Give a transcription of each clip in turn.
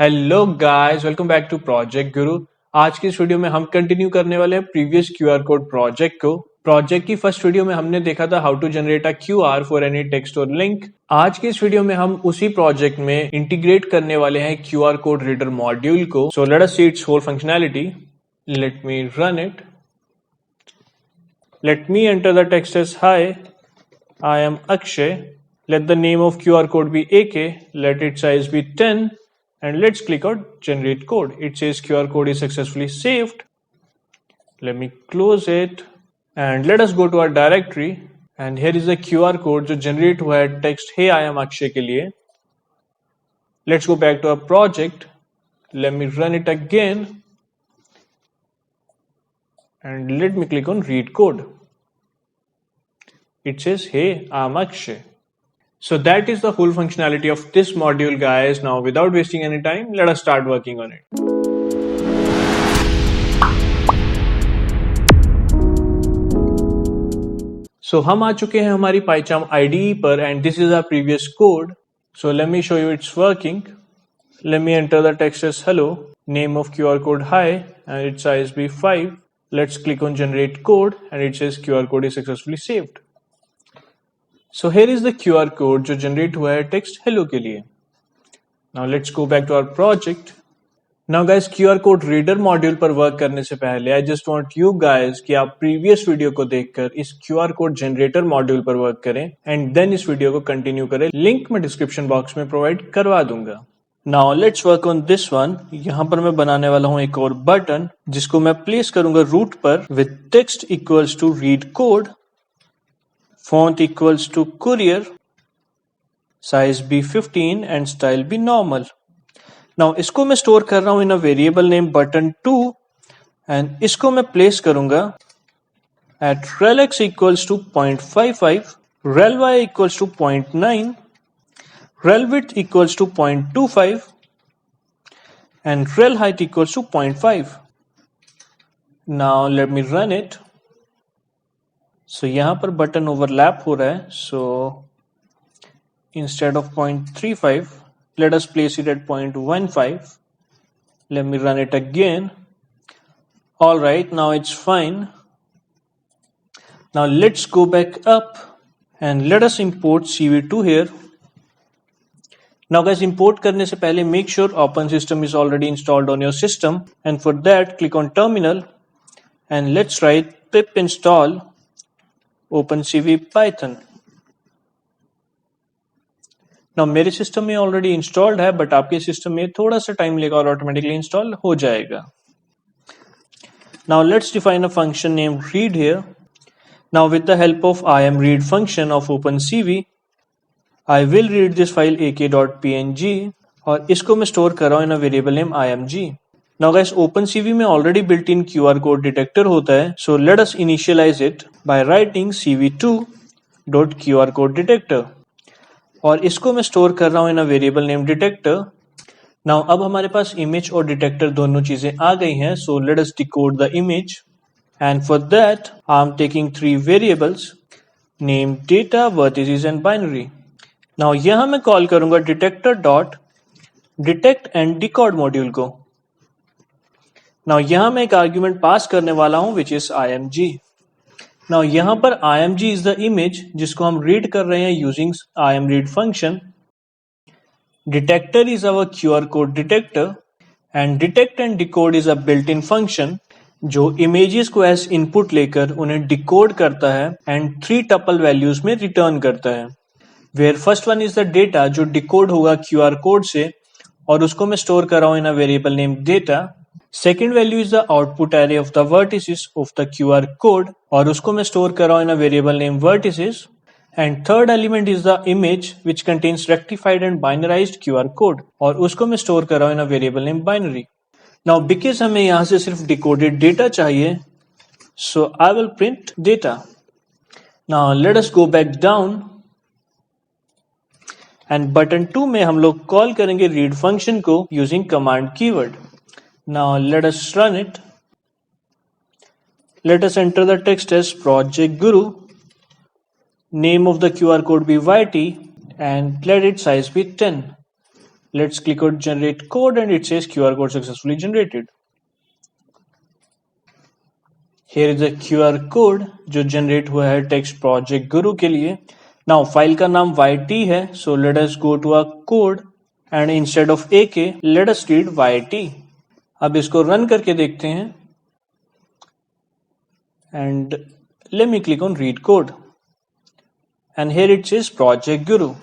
Hello guys, welcome back to project guru. आज की इस वीडियो में हम कंटिन्यू करने वाले हैं प्रीवियस क्यूआर कोड प्रोजेक्ट को। प्रोजेक्ट की फर्स्ट वीडियो में हमने देखा था how to generate a QR for any text और लिंक। आज की इस वीडियो में हम उसी प्रोजेक्ट में इंटीग्रेट करने वाले हैं क्यूआर कोड रीडर मॉड्यूल को। So let us see its whole functionality. Let me run it. Let me enter the text as hi, I am Akshay. Let the name of QR code be AK. Let its size be 10. And let's click on generate code. It says QR code is successfully saved. Let me close it. And let us go to our directory. And here is the QR code जो generate हुआ है text Hey I am Akshay के लिए. Let's go back to our project. Let me run it again. And let me click on read code. It says, hey, I'm Akshay. So that is the whole functionality of this module, guys. Now, without wasting any time, let us start working on it. So हम आ चुके हैं हमारी PyCharm IDE पर and this is our previous code. So let me show you it's working. Let me enter the text as hello, name of QR code hi, and its size be 5. Let's click on generate code and it says QR code is successfully saved. So here is the QR code जो generate हुआ है text hello के लिए. Now let's go back to our project. Now guys, QR code reader module पर work करने से पहले I just want you guys कि आप previous video को देखकर इस QR code generator module पर work करें and then इस video को continue करें. Link मैं description box में provide करवा दूंगा. Now let's work on this one. यहाँ पर मैं बनाने वाला हूँ एक और बटन जिसको मैं place करूंगा root पर with text equals to read code. Font equals to courier, size be 15 and style be normal. Now इसको मैं store कर रहा हूँ in a variable name button2 and इसको मैं place करूँगा at relx equals to 0.55, relY equals to 0.9, relwidth equals to 0.25 and rel height equals to 0.5. Now let me run it. So यहाँ पर बटन ओवरलैप हो रहा है. So instead of 0.35, let us place it at 0.15. Let me run it again. All right, now it's fine. Now let's go back up and let us import CV2 here. Now guys, import करने से पहले make sure Open System is already installed on your system, and for that click on terminal and let's write pip install OpenCV Python. Now मेरे system में already installed है but आपके system में थोड़ा सा टाइम लेगा और ऑटोमेटिकली इंस्टॉल हो जाएगा. Now let's define a function named read here. Now with the help of imread function of OpenCV, I will read this file ak.png और इसको मैं स्टोर कर रहा हूँ in a variable name img. Now guys, OpenCV में already built-in QR code detector होता है. So let us initialize it by writing cv2.QR code detector और इसको मैं स्टोर कर रहा हूँ in a variable name detector. Now अब हमारे पास image और detector दोनों चीजें आ गई हैं. So let us decode the image and for that I'm taking three variables named data, vertices and binary. Now यहाँ मैं कॉल करूँगा detector.detect and decode मॉड्यूल को. Now यहाँ मैं एक आर्ग्यूमेंट पास करने वाला हूँ which is img. Now यहाँ पर img is the image जिसको हम रीड कर रहे हैं using imread function. Detector is our QR code detector and detect and decode is a built-in function जो images को as input लेकर उन्हें decode करता है and 3 tuple values में return करता है. Where first one is the data जो decode होगा QR code से और उसको मैं store कर रहा हूँ in a variable name data. Second value is the output array of the vertices of the QR code और उसको मैं store कर रहा हूँ in a variable name vertices. And third element is the image which contains rectified and binarized QR code और उसको मैं store कर रहा हूँ in a variable name binary. Now because हमें यहाँ से सिर्फ decoded data चाहिए, so I will print data. Now let us go back down and button 2 में हम लोग call करेंगे read function को using command keyword. Now let us run it. Let us enter the text as Project Guru. Name of the QR code be YT and let its size be 10. Let's click on generate code and it says QR code successfully generated. Here is a QR code जो generate हुआ है text project guru के लिए. Now file का नाम YT है, so let us go to our code and instead of AK let us read YT. अब इसको रन करके देखते हैं and let me click on read code and here it says project guru.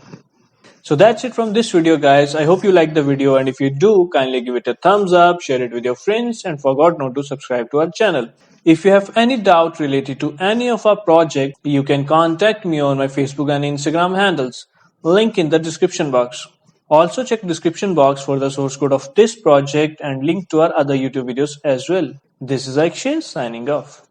So that's it from this video, guys. I hope you liked the video, and if you do, kindly give it a thumbs up, share it with your friends, and forgot not to subscribe to our channel. If you have any doubt related to any of our project, you can contact me on my Facebook and Instagram handles. Link in the description box. Also check description box for the source code of this project and link to our other YouTube videos as well. This is Akshay signing off.